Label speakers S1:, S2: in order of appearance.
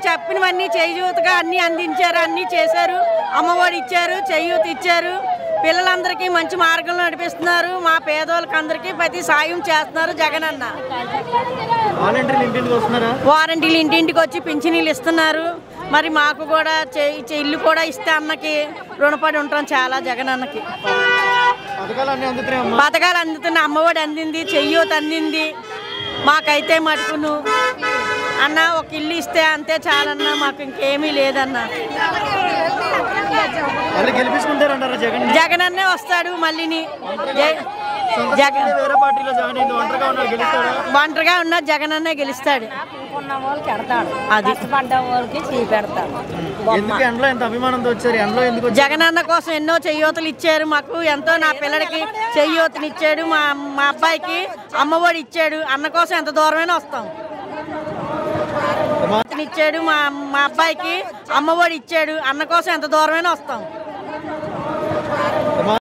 S1: చెప్పినవన్నీ చేయూతగా అన్నీ అందించారు, అన్నీ చేశారు. అమ్మఒడి ఇచ్చారు, చేయూత ఇచ్చారు. పిల్లలందరికీ మంచి మార్గంలో నడిపిస్తున్నారు. మా పేదోళ్ళకి అందరికీ ప్రతి సాయం చేస్తున్నారు జగనన్న. వారంటీలు ఇంటింటికి వచ్చి పింఛనీళ్ళు ఇస్తున్నారు. మరి మాకు కూడా ఇల్లు కూడా ఇస్తే అన్నకి రుణపడి ఉంటాం చాలా జగనన్నకి. పథకాలు అందుతున్న అమ్మఒడి అందింది, చెయ్యూత అందింది. మాకైతే మటుకును అన్న ఒక ఇల్లు ఇస్తే అంతే చాలన్నా, మాకు ఇంకేమీ లేదన్నా. జగనన్నే వస్తాడు మళ్ళీని. ఒంటరిగా ఉన్న జగనన్నే గెలుస్తాడు. అది జగనన్న కోసం ఎన్నో చెయ్యూతలు ఇచ్చారు మాకు. ఎంతో నా పిల్లడికి చెయ్యూతనిచ్చాడు, మా అబ్బాయికి అమ్మఒడి ఇచ్చాడు. అన్న కోసం ఎంత దూరమైనా వస్తాం. ఇచ్చాడు, మా అబ్బాయికి అమ్మఒడి ఇచ్చాడు. అన్న కోసం ఎంత దూరమైనా వస్తాం.